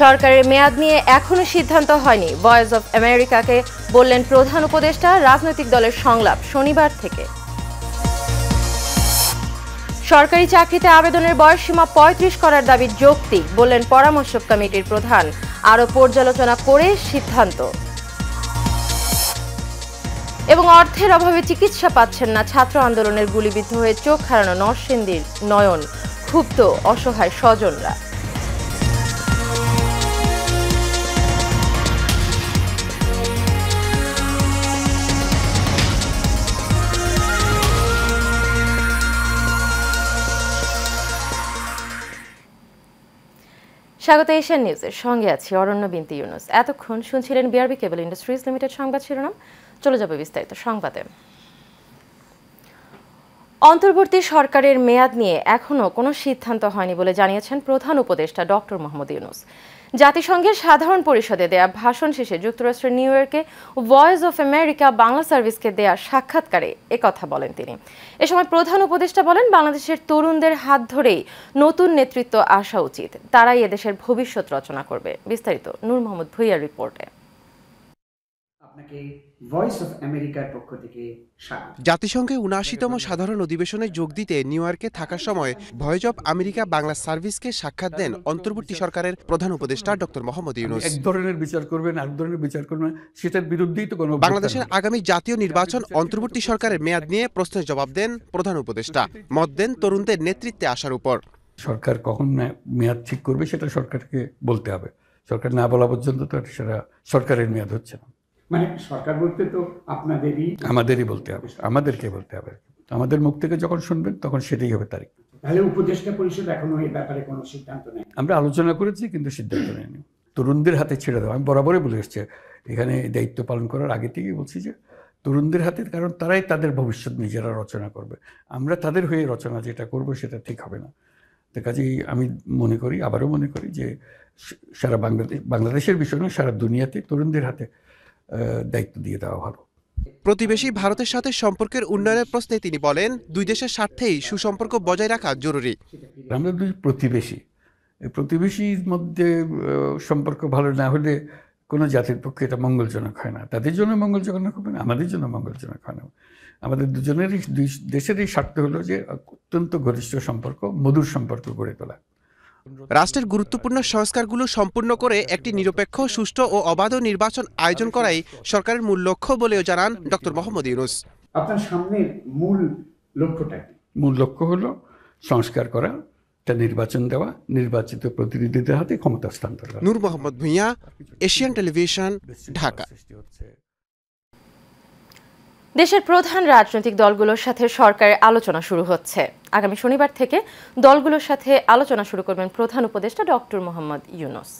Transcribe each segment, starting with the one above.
সরকারের মেয়াদ নিয়ে এখনো সিদ্ধান্ত হয়নি, ভয়েস অফ আমেরিকাকে বললেন প্রধান উপদেষ্টা। রাজনৈতিক দলের সংলাপ শনিবার থেকে। সরকারি চাকরিতে আবেদনের বয়সসীমা ৩৫ করার দাবি যৌক্তিক, বললেন পরামর্শক কমিটির প্রধান। আরও পর্যালোচনা করে সিদ্ধান্ত। এবং অর্থের অভাবে চিকিৎসা পাচ্ছেন না ছাত্র আন্দোলনের গুলিবিদ্ধ হয়ে চোখ হারানো নরসিংদীর নয়ন, ক্ষুব্ধ অসহায় স্বজনরা। স্বাগত এশিয়ান নিউজের, সঙ্গে আছি অরণ্য বিনতি ইউনুস। এতক্ষণ শুনছিলেন বিআরবি কেবল ইন্ডাস্ট্রিজ লিমিটেড সংবাদ শিরোনাম। চলে যাবে বিস্তারিত সংবাদে। অন্তর্বর্তী সরকারের মেয়াদ নিয়ে এখনো কোনো সিদ্ধান্ত হয়নি বলে জানিয়েছেন প্রধান উপদেষ্টা ডক্টর মোহাম্মদ ইউনুস। জাতিসংঘের সাধারণ পরিষদে দেয়া ভাষণ শেষে যুক্তরাষ্ট্রের নিউ ইয়র্কে ভয়েস অফ আমেরিকা বাংলা সার্ভিসকে দেয়া সাক্ষাৎকারে একথা বলেন তিনি। এ সময় প্রধান উপদেষ্টা বলেন, বাংলাদেশের তরুণদের হাত ধরেই নতুন নেতৃত্ব আসা উচিত, তারাই এদেশের ভবিষ্যৎ রচনা করবে। বিস্তারিত নূর মোহাম্মদ ভুইয়ার রিপোর্টে। জাতিসংঘে ৭৯তম সাধারণ অধিবেশনে যোগ দিতে নিউ ইয়র্কে থাকার সময় ভয়েস অফ আমেরিকা বাংলা সার্ভিসকে সাক্ষাৎ দেন অন্তর্বর্তী সরকারের প্রধান উপদেষ্টা ডক্টর মোহাম্মদ ইউনুস। এক ধরনের বিচার করবেন, আরেক ধরনের বিচার করবেন, সেটার বিরুদ্ধেই তো কোনো। বাংলাদেশের আগামী জাতীয় নির্বাচন অন্তর্বর্তী সরকারের মেয়াদ নিয়ে প্রশ্নের জবাব দেন প্রধান উপদেষ্টা। মত দেন তরুণদের নেতৃত্বে আসার উপর। সরকার কখন মেয়াদ ঠিক করবে সেটা সরকারকে বলতে হবে। সরকার না বলা পর্যন্ত তো সেটা সরকারের মেয়াদ হচ্ছে না। মানে সরকার বলতে তো আমাদেরই বলতে হবে, আমাদেরকে বলতে হবে। আমাদের মুখ থেকে যখন শুনবেন তখন সেটাই হবে তারিখ। তাহলে উপদেষ্টা পরিষদ এখনো এই ব্যাপারে কোনো সিদ্ধান্ত নেই। আমরা আলোচনা করেছি কিন্তু সিদ্ধান্ত নেয়নি। তরুণদের হাতে ছেড়ে দেওয়া, আমি বরাবরই বলে এসছি এখানে দায়িত্ব পালন করার আগে থেকেই বলছি যে তরুণদের হাতে, কারণ তারাই তাদের ভবিষ্যৎ নিজেরা রচনা করবে। আমরা তাদের হয়ে রচনা যেটা করব সেটা ঠিক হবে না। তো কাজেই আমি মনে করি, আবারও মনে করি যে সারা বাংলাদেশের বিষয় নয়, সারা দুনিয়াতে তরুণদের হাতে দায়িত্ব দিয়ে দেওয়া ভালো। প্রতিবেশী ভারতের সাথে সম্পর্কের উন্নয়নের প্রশ্নে তিনি বলেন, দুই দেশের স্বার্থেই সুসম্পর্ক বজায় রাখা জরুরি। আমরা দুই প্রতিবেশী, এই প্রতিবেশীর মধ্যে সম্পর্ক ভালো না হলে কোনো জাতির পক্ষে এটা মঙ্গলজনক হয় না। তাদের জন্য মঙ্গলজনক হবে না, আমাদের জন্য মঙ্গলজনক হয় না। আমাদের দুজনেরই, দুই দেশেরই স্বার্থ হলো যে অত্যন্ত ঘনিষ্ঠ সম্পর্ক, মধুর সম্পর্ক গড়ে তোলা। রাষ্ট্রের গুরুত্বপূর্ণ সংস্কারগুলো সম্পূর্ণ করে একটি নিরপেক্ষ, সুষ্ঠু ও অবাধ নির্বাচন আয়োজন করাই সরকারের মূল লক্ষ্য বলেও জানান ডক্টর মোহাম্মদ ইউনুস। আপনার সামনের মূল লক্ষ্যটা কি? মূল লক্ষ্য হলো সংস্কার করা, একটা নির্বাচন দেওয়া, নির্বাচিত প্রতিনিধিদের হাতে ক্ষমতা হস্তান্তর করা। নূর মোহাম্মদ ভুঁইয়া, এশিয়ান টেলিভিশন, ঢাকা। দেশের প্রধান রাজনৈতিক দলগুলোর সাথে সরকারের আলোচনা শুরু হচ্ছে। আগামী শনিবার থেকে দলগুলোর সাথে আলোচনা শুরু করবেন প্রধান উপদেষ্টা ডক্টর মোহাম্মদ ইউনুস।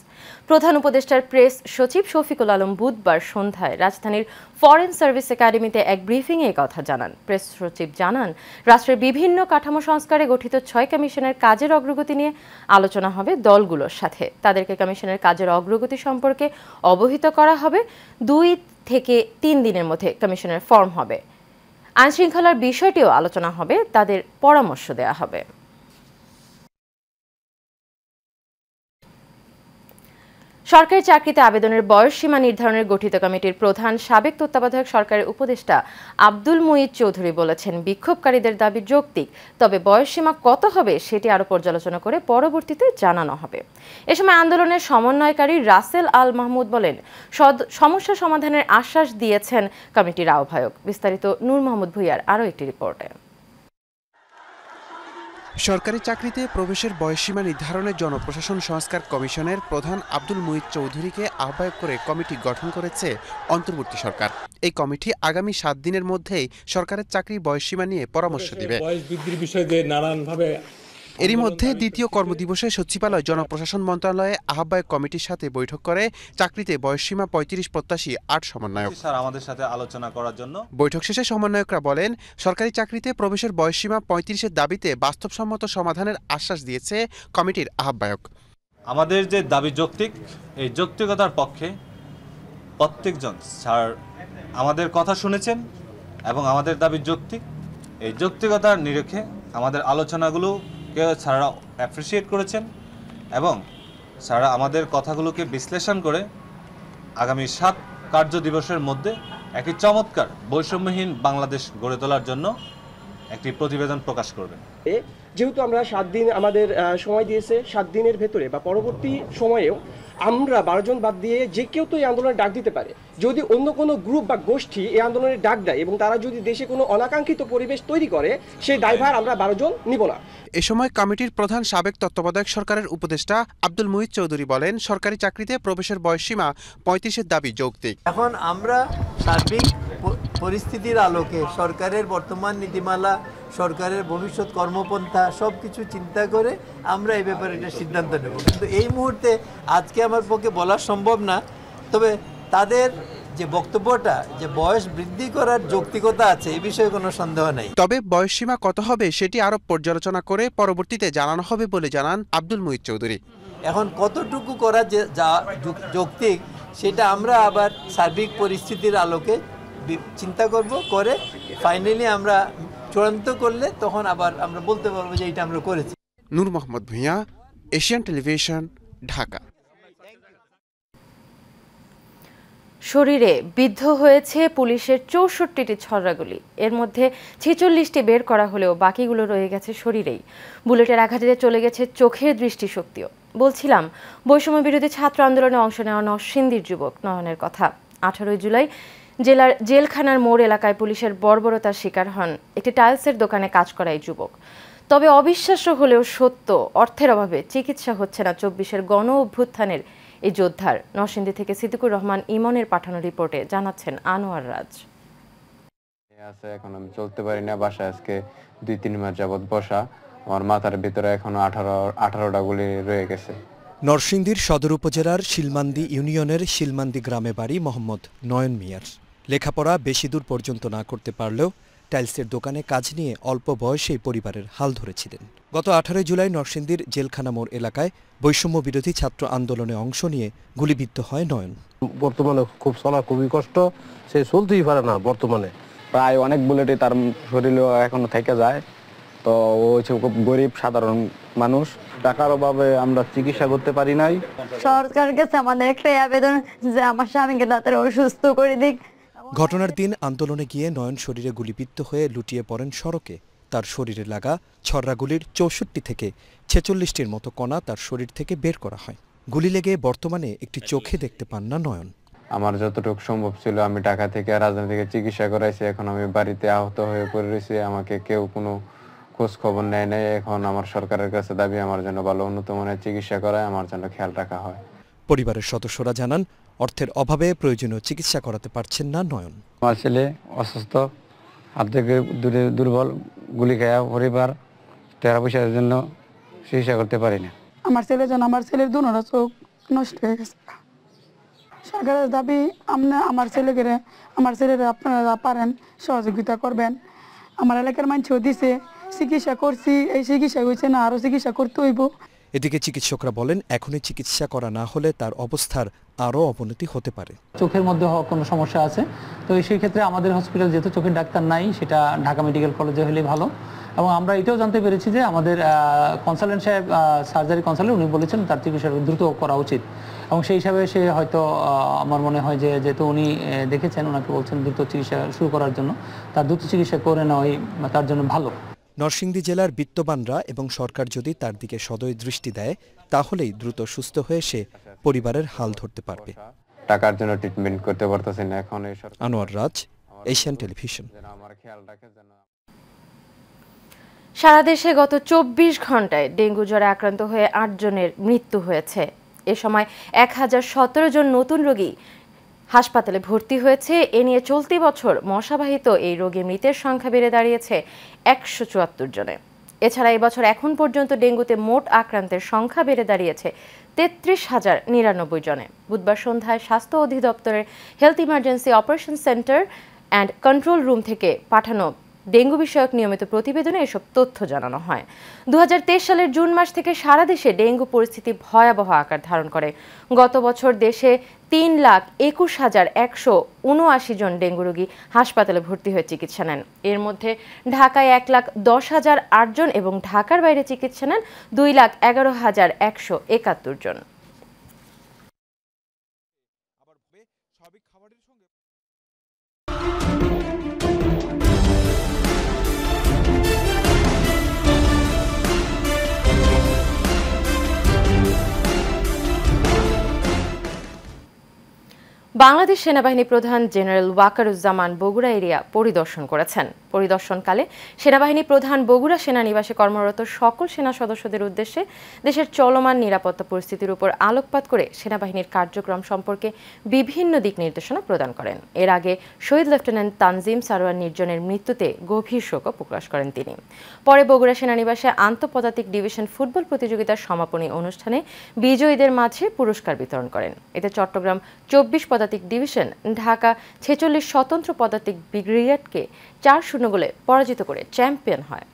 প্রধান উপদেষ্টার প্রেস সচিব শফিকুল আলম বুধবার সন্ধ্যায় রাজধানীর ফরেন সার্ভিস একাডেমিতে এক ব্রিফিংয়ে কথা জানান। প্রেস সচিব জানান, রাষ্ট্রের বিভিন্ন কাঠামো সংস্কারে গঠিত 6 কমিশনের কাজের অগ্রগতি নিয়ে আলোচনা হবে দলগুলোর সাথে। তাদেরকে কমিশনের কাজের অগ্রগতি সম্পর্কে অবহিত করা হবে। 2 থেকে 3 দিনের মধ্যে কমিশনের ফর্ম হবে। আইনশৃঙ্খলার বিষয়টিও আলোচনা হবে, তাদের পরামর্শ দেওয়া হবে। সরকারি চাকরিতে আবেদনের বয়সসীমা নির্ধারণের গঠিত কমিটির প্রধান সাবেক তত্ত্বাবধায়ক সরকারের উপদেষ্টা আব্দুল মুঈদ চৌধুরী বলেছেন, বিক্ষোভকারীদের দাবি যৌক্তিক, তবে বয়সসীমা কত হবে সেটি আরও পর্যালোচনা করে পরবর্তীতে জানানো হবে। এ সময় আন্দোলনের সমন্বয়কারী রাসেল আল মাহমুদ বলেন, সমস্যা সমাধানের আশ্বাস দিয়েছেন কমিটির আহ্বায়ক। বিস্তারিত নূর মোহাম্মদ ভুইয়ার আরও একটি রিপোর্টে। সরকারি চাকরিতে প্রবেশের বয়সসীমা নির্ধারণের জনপ্রশাসন সংস্কার কমিশনের প্রধান আব্দুল মুঈদ চৌধুরীকে আহ্বায়ক করে কমিটি গঠন করেছে অন্তর্বর্তী সরকার। এই কমিটি আগামী 7 দিনের মধ্যেই সরকারের চাকরির বয়সসীমা নিয়ে পরামর্শ দেবে। এরই মধ্যে দ্বিতীয় কর্মদিবসে সচিবালয় জনপ্রশাসন মন্ত্রণালয়ে আহ্বায়ক কমিটির সাথে বৈঠক করে চাকরিতে বয়সসীমা 35 প্রত্যাশী 8 সমন্বয়ক আমাদের সাথে আলোচনা করার জন্য। বৈঠক শেষে সমন্বয়করা বলেন, সরকারি চাকরিতে প্রবেশের বয়সসীমা 35-এর দাবিতে বাস্তবসম্মত সমাধানের আশ্বাস দিয়েছে কমিটির আহ্বায়ক। আমাদের যে দাবি যৌক্তিক, এই যৌক্তিকতার পক্ষে প্রত্যেকজন স্যার আমাদের কথা শুনেছেন এবং আমাদের দাবি যৌক্তিক। এই যৌক্তিকতার নিরিখে আমাদের আলোচনাগুলো ছাড়া অ্যাপ্রিসিয়েট করেছেন এবং স্যার আমাদের কথাগুলোকে বিশ্লেষণ করে আগামী 7 কার্য দিবসের মধ্যে একটি চমৎকার বৈষম্যহীন বাংলাদেশ গড়ে তোলার জন্য একটি প্রতিবেদন প্রকাশ করবেন। যেহেতু আমরা 7 দিন আমাদের সময় দিয়েছে, 7 দিনের ভেতরে বা পরবর্তী সময়েও আমরা 12 জন বাদ দিয়ে যে কেউ তো এই আন্দোলনের ডাক দিতে পারে। যদি অন্য কোনো গ্রুপ বা গোষ্ঠী এই আন্দোলনের ডাক দেয় এবং তারা যদি দেশে কোনো অনাকাঙ্ক্ষিত পরিবেশ তৈরি করে, সেই দায়ভার আমরা 12 জন নিব না। এ সময় কমিটির প্রধান সাবেক তত্ত্বাবধায়ক সরকারের উপদেষ্টা আব্দুল মুহিত চৌধুরী বলেন, সরকারি চাকরিতে প্রবেশের বয়সসীমা 35-এর দাবি যৌক্তিক। এখন আমরা সার্বিক পরিস্থিতির আলোকে সরকারের বর্তমান নীতিমালা, সরকারের ভবিষ্যৎ কর্মপন্থা সব কিছু চিন্তা করে আমরা এই ব্যাপারে একটা সিদ্ধান্ত নেব। কিন্তু এই মুহূর্তে আজকে আমার পক্ষে বলা সম্ভব না। তবে তাদের যে বক্তব্যটা, যে বয়স বৃদ্ধি করার যৌক্তিকতা আছে, এই বিষয়ে কোনো সন্দেহ নেই। তবে বয়সসীমা কত হবে সেটি আরো পর্যালোচনা করে পরবর্তীতে জানানো হবে বলে জানান আব্দুল মুহিত চৌধুরী। এখন কতটুকু করা যা যৌক্তিক সেটা আমরা আবার সার্বিক পরিস্থিতির আলোকে চিন্তা করব, করে ফাইনালি আমরা চূড়ান্ত করলে তখন আবার আমরা বলতে পারবো যে এটা আমরা করেছি। নূর মোহাম্মদ ভূঁইয়া, এশিয়ান টেলিভিশন, ঢাকা। শরীরে বিদ্ধ হয়েছে পুলিশের 64টি ছড়াগুলি। এর মধ্যে 46টি বের করা হলেও বাকিগুলো রয়ে গেছে শরীরেই। বুলেটের আঘাতে চলে গেছে চোখের দৃষ্টিশক্তিও। বলছিলাম বৈষম্য বিরোধী ছাত্র আন্দোলনে অংশ নেওয়া নরসিংদীর যুবক নয়নের কথা। 18 জুলাই জেলার জেলখানার মোড় এলাকায় পুলিশের বর্বরতার শিকার হন একটি টাইলসের দোকানে কাজ করা এই যুবক। তবে অবিশ্বাস্য হলেও সত্য, অর্থের অভাবে চিকিৎসা হচ্ছে না 24-এর গণ অভ্যুত্থানের এই যোদ্ধার। নরসিংদী থেকে সিদ্দিকুর রহমান ইমনের পাঠানো রিপোর্টে জানাচ্ছেন আনোয়ার রাজ। এখন আমি চলতে পারি না, বাসায় আজকে 2-3 মাস যাবত বসা। আমার মাথার ভিতরে এখনো 18টা গুলি রয়ে গেছে। নরসিংদীর সদর উপজেলার শিলমান্দি ইউনিয়নের শিলমান্দি গ্রামে বাড়ি মোহাম্মদ নয়ন মিয়ার। লেখাপড়া বেশি দূর পর্যন্ত না করতে পারলেও টাইলসের দোকানে কাজ নিয়ে অল্প বয়সেই পরিবারের হাল ধরেছিলেন। গত 18 জুলাই নরসিংদীর জেলখানা মোড় এলাকায় বৈষম্য বিরোধী ছাত্র আন্দোলনে অংশ নিয়ে গুলিবিদ্ধ হয় নয়ন। বর্তমানে খুব চলা খুবই কষ্ট, সে চলতেই পারে না। বর্তমানে প্রায় অনেক বুলেটই তার শরীরে এখনো থেকে যায়। তো ও হচ্ছে খুব গরিব সাধারণ মানুষ, টাকার অভাবে আমরা চিকিৎসা করতে পারি নাই। সরকারের কাছে আমাদের একটাই আবেদন যে আমার স্বামীকে তাড়াতাড়ি অসুস্থ করে দিক। ঘটনার দিন আন্দোলনে গিয়ে নয়ন শরীরে গুলিবিদ্ধ হয়ে লুটিয়ে পড়েন সড়কে। তার শরীরে লাগা ছর্রাগুলির 64 থেকে 46টির মতো কণা তার শরীর থেকে বের করা হয়। গুলি লেগে বর্তমানে একটি চোখে দেখতে পান না নয়ন। আমার যতটুকু সম্ভব ছিল আমি টাকা থেকে রাজধানী থেকে চিকিৎসা করাইছি। এখন আমি বাড়িতে আহত হয়ে পড়ে রয়েছি, আমাকে কেউ কোনো খোঁজ খবর নেয় নাই। এখন আমার সরকারের কাছে দাবি আমার জন্য ভালো উন্নত মানের চিকিৎসা করায় আমার জন্য খেয়াল রাখা হয়। পরিবারের সদস্যরা জানান অর্থের অভাবে প্রয়োজনীয় চিকিৎসা করাতে পারছেন না নয়ন। আমার ছেলে অসুস্থ, হাত থেকে দুর্বল, গুলি খাওয়া, পরিবার টাকা পয়সার জন্য চিকিৎসা করতে পারি না। আমার ছেলের দুনোটা চোখ নষ্ট হয়ে গেছে। সরকারের দাবি আমার ছেলেরা আপনারা পারেন সহযোগিতা করবেন। আমার এলাকার মানুষও দিছে, চিকিৎসা করছি, এই চিকিৎসা হয়েছে না, আরো চিকিৎসা করতে হইব। এদিকে চিকিৎসকরা বলেন এখনই চিকিৎসা করা না হলে তার অবস্থার আরও অবনতি হতে পারে। চোখের মধ্যে কোনো সমস্যা আছে, তো সেই ক্ষেত্রে আমাদের হসপিটাল যেহেতু চোখের ডাক্তার নাই, সেটা ঢাকা মেডিকেল কলেজে হলে ভালো। এবং আমরা এটাও জানতে পেরেছি যে আমাদের কনসালটেন্ট সাহেব, সার্জারি কনসালটেন্ট, উনি বলেছেন তার চিকিৎসা দ্রুত করা উচিত। এবং সেই হিসাবে সে হয়তো আমার মনে হয় যে যেহেতু উনি দেখেছেন, ওনাকে বলছেন দ্রুত চিকিৎসা শুরু করার জন্য, তার দ্রুত চিকিৎসা করে নেওয়াই তার জন্য ভালো। নরসিংদী জেলার বিত্তবানরা এবং সরকার যদি তার দিকে সদয় দৃষ্টি দেয় তাহলেই দ্রুত সুস্থ হয়ে সে পরিবারের হাল ধরতে পারবে। টাকার জন্য ট্রিটমেন্ট করতে পারতেছি না এখন। আনোয়ার রাজ, এশিয়ান টেলিভিশন। সারা দেশে গত 24 ঘন্টায় ডেঙ্গু জ্বরে আক্রান্ত হয়ে 8 জনের মৃত্যু হয়েছে। এ সময় 1017 জন নতুন রোগী হাসপাতালে ভর্তি হয়েছে। এ নিয়ে চলতি বছর মশাবাহিত এই রোগে মৃতের সংখ্যা বেড়ে দাঁড়িয়েছে 174 জনে। এছাড়া এবছর এখন পর্যন্ত ডেঙ্গুতে মোট আক্রান্তের সংখ্যা বেড়ে দাঁড়িয়েছে 33,099 জনে। বুধবার সন্ধ্যায় স্বাস্থ্য অধিদপ্তরের health emergency operation centre and control room থেকে পাঠানো ডেঙ্গু বিষয়ক নিয়মিত প্রতিবেদনে এসব তথ্য জানানো হয়। 2023 সালের জুন মাস থেকে সারা দেশে ডেঙ্গু পরিস্থিতি ভয়াবহ আকার ধারণ করে। গত বছর দেশে 3,21,179 জন ডেঙ্গু রোগী হাসপাতালে ভর্তি হয়ে চিকিৎসা নেন। এর মধ্যে ঢাকায় 1,10,008 জন এবং ঢাকার বাইরে চিকিৎসা নেন 2,11,171 জন। বাংলাদেশ সেনাবাহিনী প্রধান জেনারেল ওয়াকারুজ্জামান বগুড়া এরিয়া পরিদর্শন করেছেন। পরিদর্শনকালে সেনাবাহিনী প্রধান বগুড়া সেনানিবাসে কর্মরত সকল সেনা সদস্যদের উদ্দেশ্যে দেশের চলমান নিরাপত্তা পরিস্থিতির উপর আলোকপাত করে সেনাবাহিনীর কার্যক্রম সম্পর্কে বিভিন্ন দিক নির্দেশনা প্রদান করেন। এর আগে শহীদ লেফটেন্যান্ট তানজিম সারোয়ার নির্জনের মৃত্যুতে গভীর শোক প্রকাশ করেন তিনি। পরে বগুড়া সেনানিবাসে আন্তঃপদাতিক ডিভিশন ফুটবল প্রতিযোগিতার সমাপনী অনুষ্ঠানে বিজয়ীদের মাঝে পুরস্কার বিতরণ করেন। এতে চট্টগ্রাম 24 পদাতিক ডিভিশন ঢাকা 46 স্বতন্ত্র পদাতিক ব্রিগেডকে 4-0 গোলে পরাজিত করে চ্যাম্পিয়ন হয়।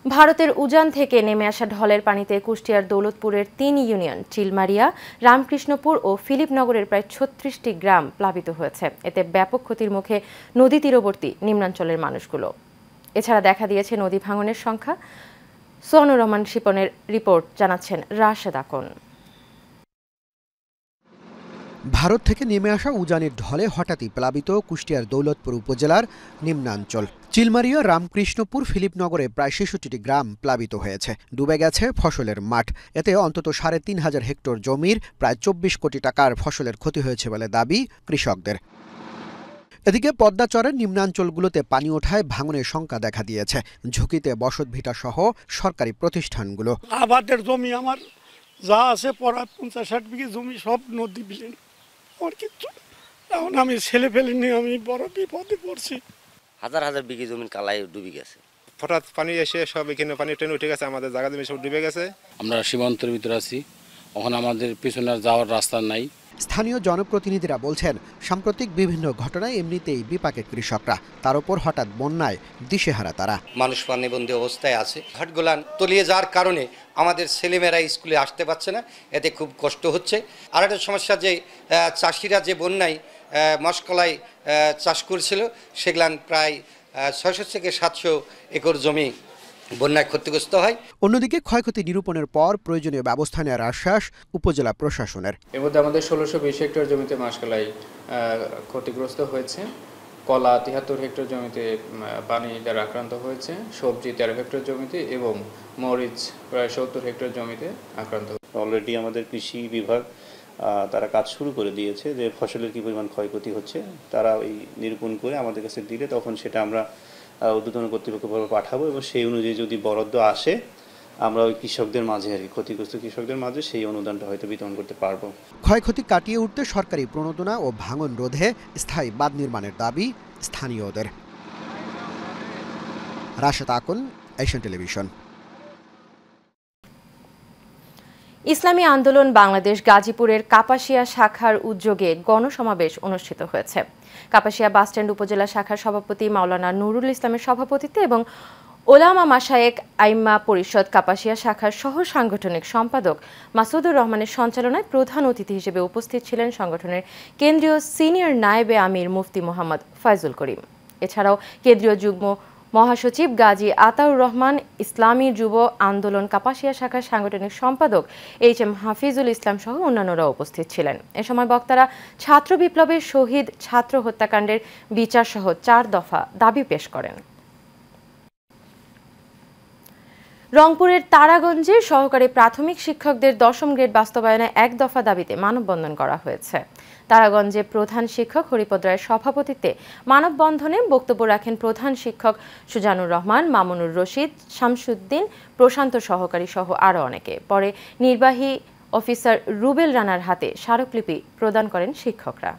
ভারতের উজান থেকে নেমে আসা ঢলের পানিতে কুষ্টিয়ার দৌলতপুরের 3 ইউনিয়ন চিলমারিয়া, রামকৃষ্ণপুর ও ফিলিপনগরের প্রায় 36টি গ্রাম প্লাবিত হয়েছে। এতে ব্যাপক ক্ষতির মুখে নদী তীরবর্তী নিম্নাঞ্চলের মানুষগুলো। এছাড়া দেখা দিয়েছে নদী ভাঙনের সংখ্যা। সোহানুর রহমান শিপনের রিপোর্ট জানাচ্ছেন রাশেদ আকন। ভারত থেকে নেমে আসা উজানের ঢলে হঠাৎই প্লাবিত কুষ্টিয়ার দৌলতপুর উপজেলার নিম্নাঞ্চল। চিলমারিয়া, রামকৃষ্ণপুর, ফিলিপনগরে প্রায় 66টি গ্রাম প্লাবিত হয়েছে। ডুবে গেছে ফসলের মাঠ। এতে অন্তত 3.5 হেক্টর জমির প্রায় 24 কোটি টাকার ফসলের ক্ষতি হয়েছে বলে দাবি কৃষকদের। এদিকে পদ্মাচরের নিম্নাঞ্চলগুলোতে পানি ওঠায় ভাঙনের শঙ্কা দেখা দিয়েছে। ঝুঁকিতে বসতভিটা সহ সরকারি প্রতিষ্ঠানগুলো। আবাদের জমি আমার যা আছে পড়া 50-60 বিঘে জমি সব নদী বিলীন। আর কিছু এখন আমি ছেলে ফেলে নিয়ে আমি বড় বিপদে পড়ছি। হাজার হাজার বিঘে জমি কালাই ডুবে গেছে। হঠাৎ পানি এসে সব এখানে পানি ট্রেন উঠে গেছে, আমাদের জায়গা জমি সব ডুবে গেছে। আমরা সীমান্তের ভিতরে আছি, ওখানে আমাদের পিছনে যাওয়ার রাস্তা নাই। স্থানীয় জনপ্রতিনিধিরা বলছেন, সাম্প্রতিক বিভিন্ন ঘটনায় এমনিতেই বিপাকে কৃষকরা, তার উপর হঠাৎ বন্যায় দিশেহারা তারা। মানুষ পানিবন্দী অবস্থায় আছে। ঘাটগুলান তলিয়ে যাওয়ার কারণে আমাদের ছেলেমেয়েরা স্কুলে আসতে পারছে না, এতে খুব কষ্ট হচ্ছে। আর একটা সমস্যা যে চাষিরা যে বন্যায় মশকলাই চাষ করেছিল, সেগুলান প্রায় 600 থেকে 700 একর জমি বন্যায় ক্ষতিগ্রস্ত হয়। অন্যদিকে ক্ষয়ক্ষতি নিরূপণের পর প্রয়োজনীয় ব্যবস্থা নেওয়ার আশ্বাস উপজেলা প্রশাসনের। এর মধ্যে আমাদের 1620 হেক্টর জমিতে মাসকলাই ক্ষতিগ্রস্ত হয়েছে, কলা 73 হেক্টর জমিতে পানি দ্বারা আক্রান্ত হয়েছে, সবজি 13 হেক্টর জমিতে এবং মরিচ প্রায় 70 হেক্টর জমিতে আক্রান্ত। অলরেডি আমাদের কৃষি বিভাগ তারা কাজ শুরু করে দিয়েছে যে ফসলের কী পরিমাণ ক্ষয়ক্ষতি হচ্ছে, তারা ওই নিরূপণ করে আমাদের কাছে দিলে তখন সেটা আমরা ঊর্ধ্বতন কর্তৃপক্ষ পাঠাবো এবং সেই অনুযায়ী যদি বরাদ্দ আসে আমরা ওই কৃষকদের মাঝে আর কি ক্ষতিগ্রস্ত কৃষকদের মাঝে সেই অনুদানটা হয়তো বিতরণ করতে পারবো। ক্ষয়ক্ষতি কাটিয়ে উঠতে সরকারি প্রণোদনা ও ভাঙন রোধে স্থায়ী বাঁধ নির্মাণের দাবি স্থানীয়দের। Rashed Akon, Asian television. ইসলামী আন্দোলন বাংলাদেশ গাজীপুরের কাপাসিয়া শাখার উদ্যোগে গণসমাবেশ অনুষ্ঠিত হয়েছে। কাপাসিয়া বাসস্ট্যান্ড উপজেলা শাখার সভাপতি মাওলানা নুরুল ইসলামের সভাপতিত্বে এবং ওলামা মাশায়েক আইম্মা পরিষদ কাপাসিয়া শাখার সহ সাংগঠনিক সম্পাদক মাসুদুর রহমানের সঞ্চালনায় প্রধান অতিথি হিসেবে উপস্থিত ছিলেন সংগঠনের কেন্দ্রীয় সিনিয়র নায়েবে আমির মুফতি মোহাম্মদ ফয়জুল করিম। এছাড়াও কেন্দ্রীয় যুগ্ম মহাসচিব গাজী আতাউর রহমান, ইসলামী যুব আন্দোলন কাপাসিয়া শাখার সাংগঠনিক সম্পাদক HM হাফিজুল ইসলাম সহ অন্যান্যরা উপস্থিত ছিলেন। এ সময় বক্তারা ছাত্র বিপ্লবের শহীদ ছাত্র হত্যাকাণ্ডের বিচার সহ 4 দফা দাবি পেশ করেন। রংপুরের তারাগঞ্জে সহকারী প্রাথমিক শিক্ষকদের 10ম গ্রেড বাস্তবায়নে 1 দফা দাবিতে মানববন্ধন করা হয়েছে। তারাগঞ্জে প্রধান শিক্ষক হরিপদ রায়ের সভাপতিত্বে মানববন্ধনে বক্তব্য রাখেন প্রধান শিক্ষক সুজানুর রহমান, মামুনুর রশিদ, শামসুদ্দিন, প্রশান্ত সহকারী সহ আরও অনেকে। পরে নির্বাহী অফিসার রুবেল রানার হাতে স্মারকলিপি প্রদান করেন শিক্ষকরা।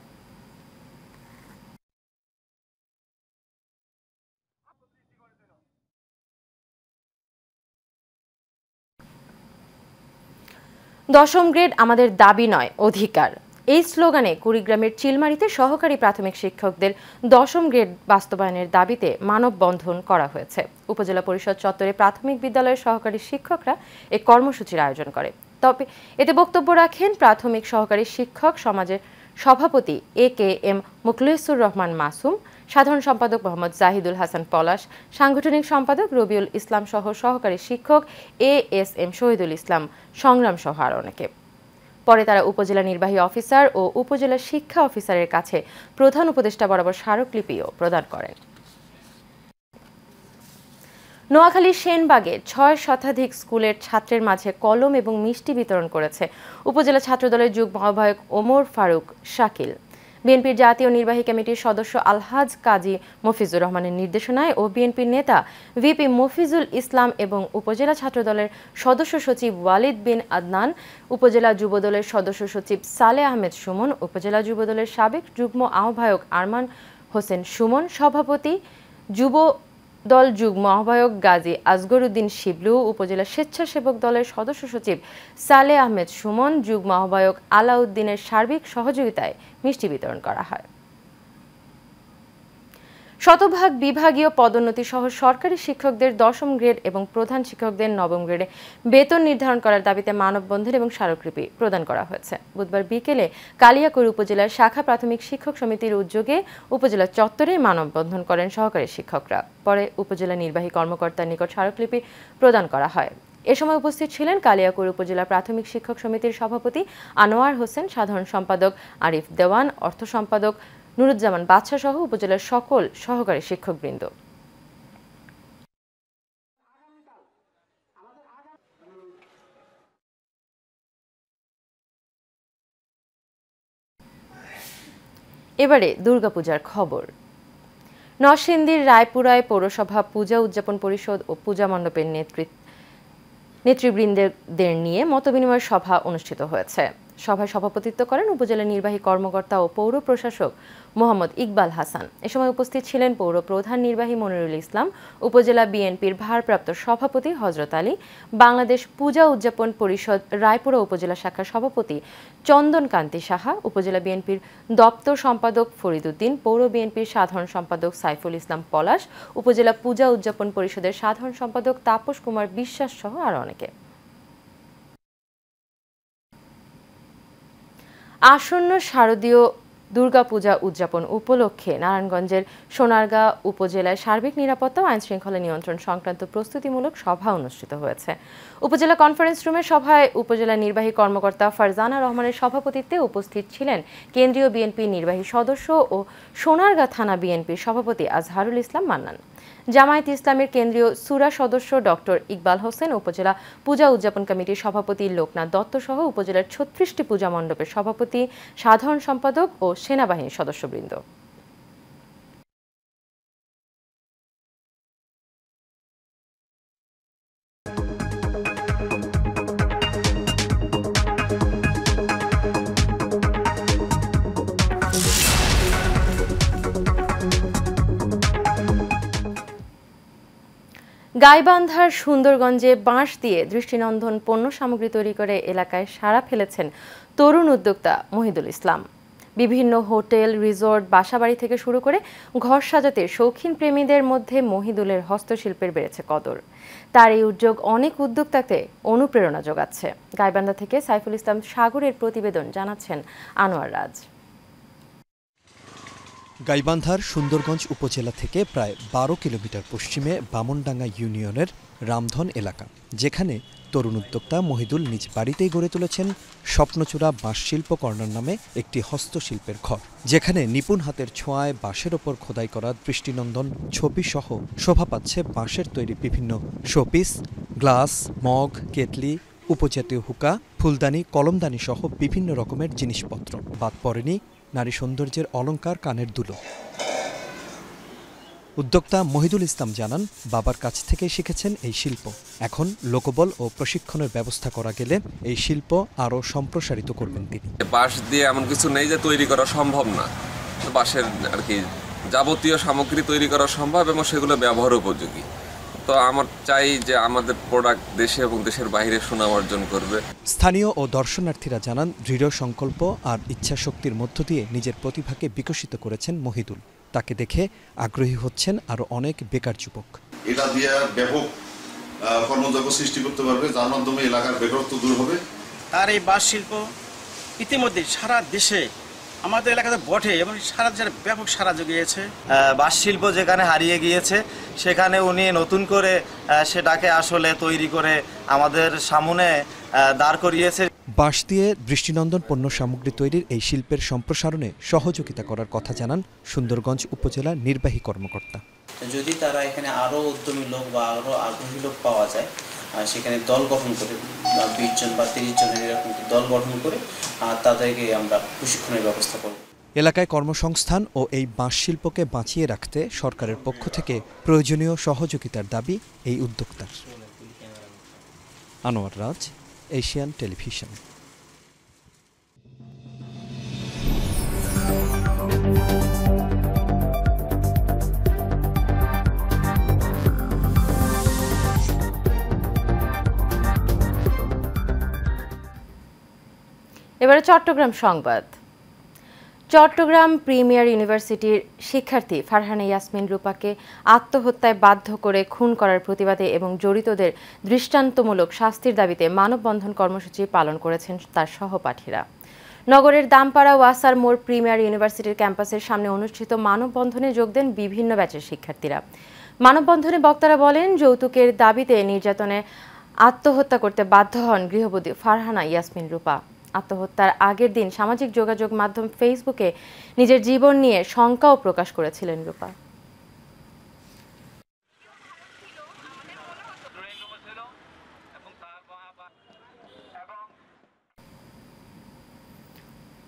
দশম গ্রেড আমাদের দাবি নয়, অধিকার। এই স্লোগানে কুড়িগ্রামের চিলমারিতে সহকারী প্রাথমিক শিক্ষকদের 10ম গ্রেড বাস্তবায়নের দাবিতে মানববন্ধন করা হয়েছে। উপজেলা পরিষদ চত্বরে প্রাথমিক বিদ্যালয়ের সহকারী শিক্ষকরা এই কর্মসূচির আয়োজন করে। তবে এতে বক্তব্য রাখেন প্রাথমিক সহকারী শিক্ষক সমাজের সভাপতি AKM মুখলেসুর রহমান মাসুম, সাধারণ সম্পাদক মোহাম্মদ জাহিদুল হাসান পলাশ, সাংগঠনিক সম্পাদক রবিউল ইসলাম সহ সহকারী শিক্ষক ASM শহীদুল ইসলাম, সংগ্রাম সহ আরও অনেকে। পরে তারা উপজেলা নির্বাহী অফিসার ও উপজেলা শিক্ষা অফিসারের কাছে প্রধান উপদেষ্টা বরাবর স্মারকলিপিও প্রদান করেন। নোয়াখালীর সেনবাগে ৬ শতাধিক স্কুলের ছাত্রের মাঝে কলম এবং মিষ্টি বিতরণ করেছে উপজেলা ছাত্রদলের যুগ্ম আহ্বায়ক ওমর ফারুক শাকিল। বিএনপির জাতীয় নির্বাহী কমিটির সদস্য আলহাজ কাজী মফিজুর রহমানের নির্দেশনায় ও বিএনপির নেতা ভিপি মফিজুল ইসলাম এবং উপজেলা ছাত্রদলের সদস্য সচিব ওয়ালিদ বিন আদনান, উপজেলা যুবদলের সদস্য সচিব সালে আহমেদ সুমন, উপজেলা যুবদলের সাবেক যুগ্ম আহ্বায়ক আরমান হোসেন সুমন, সভাপতি যুব দল যুগ্ম আহ্বায়ক গাজী আসগর উদ্দিন শিবলু, উপজেলা স্বেচ্ছাসেবক দলের সদস্য সচিব সালে আহমেদ সুমন, যুগ্ম আহ্বায়ক আলাউদ্দিনের সার্বিক সহযোগিতায় মিষ্টি বিতরণ করা হয়। শতভাগ বিভাগীয় পদোন্নতি সহ সরকারি শিক্ষকদের ১০ম গ্রেড এবং প্রধান শিক্ষকদের ৯ম গ্রেডে বেতন নির্ধারণ করার দাবিতে মানববন্ধন এবং স্মারকলিপি প্রদান করা হয়েছে। বুধবার বিকেলে কালিয়াকৈর উপজেলার শাখা প্রাথমিক শিক্ষক সমিতির উদ্যোগে উপজেলা চত্বরে মানববন্ধন করেন সহকারী শিক্ষকরা। পরে উপজেলা নির্বাহী কর্মকর্তার নিকট স্মারকলিপি প্রদান করা হয়। এ সময় উপস্থিত ছিলেন কালিয়াকৈর উপজেলা প্রাথমিক শিক্ষক সমিতির সভাপতি আনোয়ার হোসেন, সাধারণ সম্পাদক আরিফ দেওয়ান, অর্থ সম্পাদক নুরুজ্জামান বাদশা সহ উপজেলার সকল সহকারী শিক্ষকবৃন্দ। এবারে দুর্গাপূজার খবর। নরসিংদীর রায়পুরায় পৌরসভা পূজা উদযাপন পরিষদ ও পূজা মণ্ডপের নেতৃবৃন্দদের নিয়ে মতবিনিময় সভা অনুষ্ঠিত হয়েছে। সভায় সভাপতিত্ব করেন উপজেলা নির্বাহী কর্মকর্তা ও পৌর প্রশাসক মোহাম্মদ ইকবাল হাসান। এ সময় উপস্থিত ছিলেন পৌর প্রধান নির্বাহী মনিরুল ইসলাম, উপজেলা বিএনপির ভারপ্রাপ্ত সভাপতি হযরত আলী, বাংলাদেশ পূজা উদযাপন পরিষদ রায়পুরা উপজেলা শাখার সভাপতি চন্দন কান্তি সাহা, উপজেলা বিএনপির দপ্তর সম্পাদক ফরিদ উদ্দিন, পৌর বিএনপির সাধারণ সম্পাদক সাইফুল ইসলাম পলাশ, উপজেলা পূজা উদযাপন পরিষদের সাধারণ সম্পাদক তাপস কুমার বিশ্বাস সহ আরো অনেকে। আসন্ন শারদীয় দুর্গাপূজা উদযাপন উপলক্ষে নারায়ণগঞ্জের সোনারগাঁ উপজেলায় সার্বিক নিরাপত্তা ও আইনশৃঙ্খলা নিয়ন্ত্রণ সংক্রান্ত প্রস্তুতিমূলক সভা অনুষ্ঠিত হয়েছে। উপজেলা কনফারেন্স রুমের সভায় উপজেলা নির্বাহী কর্মকর্তা ফারজানা রহমানের সভাপতিত্বে উপস্থিত ছিলেন কেন্দ্রীয় বিএনপি নির্বাহী সদস্য ও সোনারগাঁ থানা বিএনপির সভাপতি আজহারুল ইসলাম মান্নান, জামায়াত ইসলামের কেন্দ্রীয় সুরা সদস্য ডক্টর ইকবাল হোসেন, উপজেলা পূজা উদযাপন কমিটির সভাপতি লোকনাথ দত্ত সহ উপজেলার ৩৬টি পূজা মণ্ডপের সভাপতি, সাধারণ সম্পাদক ও সেনাবাহিনীর সদস্যবৃন্দ। গাইবান্ধার সুন্দরগঞ্জে বাঁশ দিয়ে দৃষ্টিনন্দন পণ্য সামগ্রী তৈরি করে এলাকায় সাড়া ফেলেছেন তরুণ উদ্যোক্তা মহিদুল ইসলাম। বিভিন্ন হোটেল, রিসোর্ট, বাসাবাড়ি থেকে শুরু করে ঘর সাজাতে শৌখিন প্রেমীদের মধ্যে মহিদুলের হস্তশিল্পের বেড়েছে কদর। তার এই উদ্যোগ অনেক উদ্যোক্তাকে অনুপ্রেরণা যোগাচ্ছে। গাইবান্ধা থেকে সাইফুল ইসলাম সাগরের প্রতিবেদন, জানাচ্ছেন আনোয়ার রাজ। গাইবান্ধার সুন্দরগঞ্জ উপজেলা থেকে প্রায় ১২ কিলোমিটার পশ্চিমে বামনডাঙ্গা ইউনিয়নের রামধন এলাকা, যেখানে তরুণ উদ্যোক্তা মহিদুল নিজ বাড়িতেই গড়ে তুলেছেন স্বপ্নচূড়া বাঁশ শিল্প কর্নার নামে একটি হস্তশিল্পের ঘর, যেখানে নিপুণ হাতের ছোঁয়ায় বাঁশের ওপর খোদাই করা দৃষ্টিনন্দন ছবি সহ শোভা পাচ্ছে বাঁশের তৈরি বিভিন্ন শোপিস, গ্লাস, মগ, কেটলি, উপজাতীয় হুকা, ফুলদানি, কলমদানি সহ বিভিন্ন রকমের জিনিসপত্র। বাদ পড়েনি নারী সৌন্দর্যের অলংকার, কানের দুলো। উদ্যোক্তা মহিদুল ইসলাম জানান, বাবার কাছ থেকে শিখেছেন এই শিল্প। এখন লোকবল ও প্রশিক্ষণের ব্যবস্থা করা গেলে এই শিল্প আরও সম্প্রসারিত করবেন তিনি। বাঁশ দিয়ে এমন কিছু নেই যে তৈরি করা সম্ভব না, বাঁশের আর কি যাবতীয় সামগ্রী তৈরি করা সম্ভব এবং সেগুলো ব্যবহার উপযোগী। তো আমার চাই যে আমাদের প্রোডাক্ট দেশে এবং দেশের বাইরে সুনাম অর্জন করবে। স্থানীয় ও দর্শনার্থীরা জানান, দৃঢ় সংকল্প আর ইচ্ছাশক্তির মধ্য দিয়ে নিজের প্রতিভাকে বিকশিত করেছেন মহিদুল। তাকে দেখে আগ্রহী হচ্ছেন আরও অনেক বেকার যুবক। এটা দিয়ে ব্যাপক কর্মযোগ্য সৃষ্টি করতে পারবে, যার মাধ্যমে এলাকার বেকারত্ব দূর হবে। আর এই বাঁশ শিল্প ইতিমধ্যে সারা দেশে আমাদের এলাকাতে বটে এবং সারা দেশের ব্যাপক সাড়া জুগিয়েছে। বাঁশ শিল্প যেখানে হারিয়ে গিয়েছে সেখানে উনি নতুন করে সেটাকে আসলে তৈরি করে আমাদের সামনে দাঁড় করিয়েছে। বাঁশ দিয়ে দৃষ্টিনন্দন পণ্য সামগ্রী তৈরির এই শিল্পের সম্প্রসারণে সহযোগিতা করার কথা জানান সুন্দরগঞ্জ উপজেলা নির্বাহী কর্মকর্তা। যদি তারা এখানে আরও উদ্যমী লোক বা আরও আগ্রহী লোক পাওয়া যায়, সেখানে দল গঠন করে 20 জন বা 30 জনের এরকম দল গঠন করে তাদেরকে আমরা প্রশিক্ষণের ব্যবস্থা করব। এলাকায় কর্মসংস্থান ও এই বাঁশ শিল্পকে বাঁচিয়ে রাখতে সরকারের পক্ষ থেকে প্রয়োজনীয় সহযোগিতার দাবি এই উদ্যোক্তার। আনোয়ার রাজ, এশিয়ান টেলিভিশন। এবারে চট্টগ্রাম সংবাদ। চট্টগ্রাম প্রিমিয়ার ইউনিভার্সিটির শিক্ষার্থী ফারহানা ইয়াসমিন রূপাকে আত্মহত্যায় বাধ্য করে খুন করার প্রতিবাদে এবং জড়িতদের দৃষ্টান্তমূলক শাস্তির দাবিতে মানববন্ধন কর্মসূচি পালন করেছেন তার সহপাঠীরা। নগরের দামপাড়া ওয়াসার মোড় প্রিমিয়ার ইউনিভার্সিটির ক্যাম্পাসের সামনে অনুষ্ঠিত মানববন্ধনে যোগ দেন বিভিন্ন ব্যাচের শিক্ষার্থীরা। মানববন্ধনে বক্তারা বলেন, যৌতুকের দাবিতে নির্যাতনে আত্মহত্যা করতে বাধ্য হন গৃহবধূ ফারহানা ইয়াসমিন রূপা। আত্মহত্যার আগের দিন সামাজিক যোগাযোগ মাধ্যম ফেসবুকে নিজের জীবন নিয়ে শঙ্কাও প্রকাশ করেছিলেন রূপা।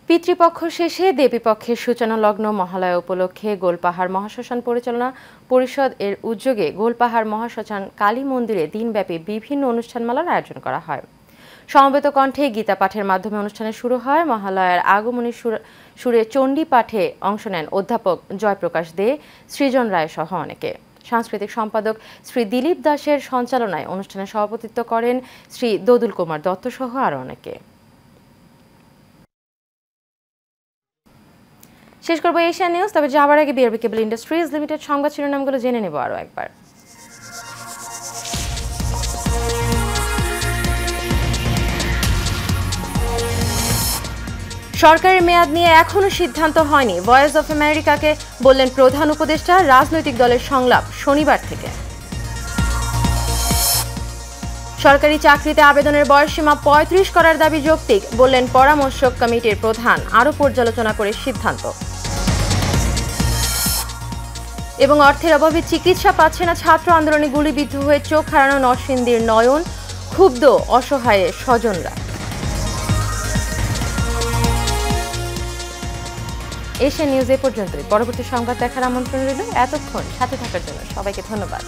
পিতৃপক্ষ শেষে দেবীপক্ষের সূচনা লগ্ন মহালয়া উপলক্ষে গোলপাহাড় মহাশ্মশান পরিচালনা পরিষদ এর উদ্যোগে গোলপাহাড় মহাশ্মশান কালী মন্দিরে দিনব্যাপী বিভিন্ন অনুষ্ঠানমালার আয়োজন করা হয়। সমবেত কণ্ঠে গীতা পাঠের মাধ্যমে অনুষ্ঠানে শুরু হয়। মহালয়ার আগমনী সুরে চণ্ডী পাঠে অংশ নেন অধ্যাপক জয়প্রকাশ দে, সৃজন রায় সহ অনেকে। সাংস্কৃতিক সম্পাদক শ্রী দিলীপ দাসের সঞ্চালনায় অনুষ্ঠানে সভাপতিত্ব করেন শ্রী দোদুল কুমার দত্ত সহ আরও অনেকে। শেষ করবো এশিয়া নিউজ, তবে যাবার আগে বিআরবি কেবল ইন্ডাস্ট্রিজ লিমিটেড সংবাদ শিরোনামগুলো জেনে নেব আরও একবার। সরকারের মেয়াদ নিয়ে এখনো সিদ্ধান্ত হয়নি, ভয়েস অফ আমেরিকাকে বললেন প্রধান উপদেষ্টা। রাজনৈতিক দলের সংলাপ শনিবার থেকে। সরকারি চাকরিতে আবেদনের বয়সসীমা 35 করার দাবি যৌক্তিক, বললেন পরামর্শক কমিটির প্রধান। আরও পর্যালোচনা করে সিদ্ধান্ত। এবং অর্থের অভাবে চিকিৎসা পাচ্ছে না ছাত্র আন্দোলনে গুলিবিদ্ধ হয়ে চোখ হারানো নরসিংদীর নয়ন, ক্ষুব্ধ অসহায় স্বজনরা। এশিয়া নিউজ এ পর্যন্তই। পরবর্তী সংবাদ দেখার আমন্ত্রণ রইল। এতক্ষণ সাথে থাকার জন্য সবাইকে ধন্যবাদ।